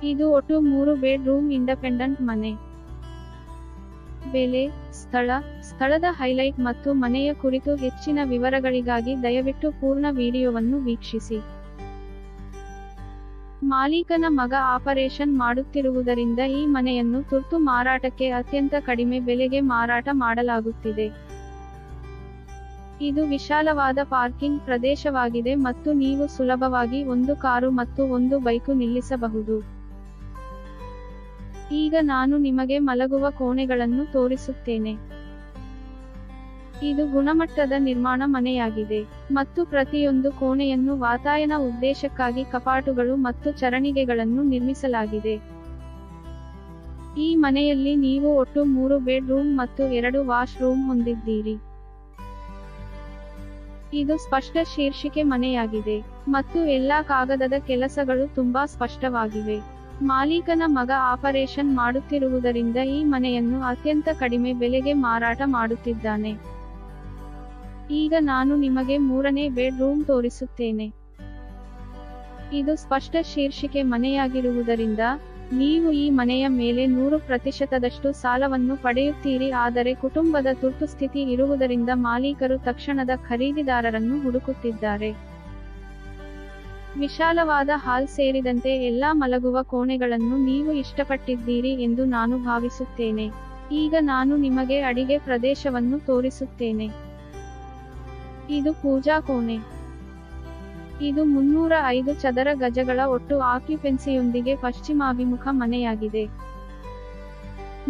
ಇದು ಒಟ್ಟು 3 bedroom independent ಮನೆ. ಬೆಲೆ, ಸ್ಥಳದ ಹೈಲೈಟ್ ಮತ್ತು ಮನೆಯ ಕುರಿತು ಹೆಚ್ಚಿನ ವಿವರಗಳಿಗಾಗಿ ದಯವಿಟ್ಟು ಪೂರ್ಣ ವಿಡಿಯೋವನ್ನು ವೀಕ್ಷಿಸಿ. ಮಾಲೀಕನ ಮಗ ಆಪರೇಷನ್ ಮಾಡುತ್ತಿರುವುದರಿಂದ ಈ ಮನೆಯನ್ನು ತುರ್ತು ಮಾರಾಟಕ್ಕೆ ಅತ್ಯಂತ ಕಡಿಮೆ ಬೆಲೆಗೆ ಮಾರಾಟ ಮಾಡಲಾಗುತ್ತಿದೆ. ಇದು ವಿಶಾಲವಾದ ಪಾರ್ಕಿಂಗ್ ಪ್ರದೇಶವಾಗಿದೆ ಮತ್ತು ನೀವು ಸುಲಭವಾಗಿ 1 ಕಾರು ಮತ್ತು 1 ಬೈಕು ನಿಲ್ಲಿಸಬಹುದು. ಈಗ ನಾನು ನಿಮಗೆ ಮಲಗುವ ಕೋಣೆಗಳನ್ನು ತೋರಿಸುತ್ತೇನೆ. ಇದು ಗುಣಮಟ್ಟದ ನಿರ್ಮಾಣ ಮನೆಯಾಗಿದೆ ಮತ್ತು ಪ್ರತಿಯೊಂದು ಕೋಣೆಯನ್ನು ವಾತಾಯನ ಉದ್ದೇಶಕ್ಕಾಗಿ ಕಪಾಟುಗಳು ಮತ್ತು ಚರಣಿಗೆಗಳನ್ನು ನಿರ್ಮಿಸಲಾಗಿದೆ. ಈ ಮನೆಯಲ್ಲಿ ನೀವು ಒಟ್ಟು 3 ಬೆಡ್ರೂಮ್ ಮತ್ತು 2 ವಾಶ್ರೂಮ್ ಹೊಂದಿದ್ದೀರಿ. ಇದು ಸ್ಪಷ್ಟ ಶೀರ್ಷಿಕೆ ಮನೆಯಾಗಿದೆ ಮತ್ತು ಎಲ್ಲಾ ಕಾಗದದ ಕೆಲಸಗಳು ತುಂಬಾ ಸ್ಪಷ್ಟವಾಗಿವೆ. ಮಾಲೀಕನ ಮಗ ಆಪರೇಷನ್ ಮಾಡುತ್ತಿರುವುದರಿಂದ ಈ ಮನೆಯನ್ನು ಅತ್ಯಂತ ಕಡಿಮೆ ಬೆಲೆಗೆ ಮಾರಾಟ ಮಾಡುತ್ತಿದ್ದಾನೆ. ಈಗ ನಾನು ನಿಮಗೆ 3ನೇ ಬೆಡ್ರೂಮ್ ತೋರಿಸುತ್ತೇನೆ. ಇದು ಸ್ಪಷ್ಟ ಶೀರ್ಷಿಕೆ ಮನೆಯಾಗಿರುವುದರಿಂದ ನೀವು ಈ ಮನೆಯ ಮೇಲೆ 100% ಸಾಲವನ್ನು ಪಡೆಯುತ್ತೀರಿ. ಆದರೆ ಕುಟುಂಬದ ತುರ್ತುಸ್ಥಿತಿ ಇರುವುದರಿಂದ ಮಾಲೀಕರು ತಕ್ಷಣದ ಖರೀದಿದಾರರನ್ನು ಹುಡುಕುತ್ತಿದ್ದಾರೆ. ವಿಶಾಲವಾದ ಹಾಲ್ ಸೇರಿದಂತೆ ಎಲ್ಲಾ ಮಲಗುವ ಕೋಣೆಗಳನ್ನು ನೀವು ಇಷ್ಟಪಟ್ಟಿದ್ದೀರಿ ಎಂದು ನಾನು ಭಾವಿಸುತ್ತೇನೆ. ಈಗ ನಾನು ನಿಮಗೆ ಅಡಿಗೆ ಪ್ರದೇಶವನ್ನು ತೋರಿಸುತ್ತೇನೆ. ಇದು ಪೂಜಾ ಕೋಣೆ. ಇದು 305 ಚದರ ಗಜಗಳ ಒಟ್ಟು ಆಕ್ಯುಪೆನ್ಸಿಯೊಂದಿಗೆ ಪಶ್ಚಿಮಾಭಿಮುಖ ಮನೆಯಾಗಿದೆ.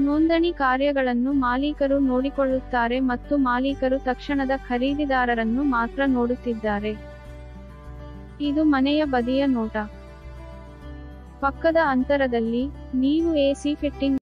ನೋಂದಣಿ ಕಾರ್ಯಗಳನ್ನು ಮಾಲೀಕರು ನೋಡಿಕೊಳ್ಳುತ್ತಾರೆ ಮತ್ತು ಮಾಲೀಕರು ತಕ್ಷಣದ ಖರೀದಿದಾರರನ್ನು ಮಾತ್ರ ನೋಡುತ್ತಿದ್ದಾರೆ. ಇದು ಮನೆಯ ಬದಿಯ ನೋಟ. ಪಕ್ಕದ ಅಂತರದಲ್ಲಿ ನೀವು ಎಸಿ ಫಿಟ್ಟಿಂಗ್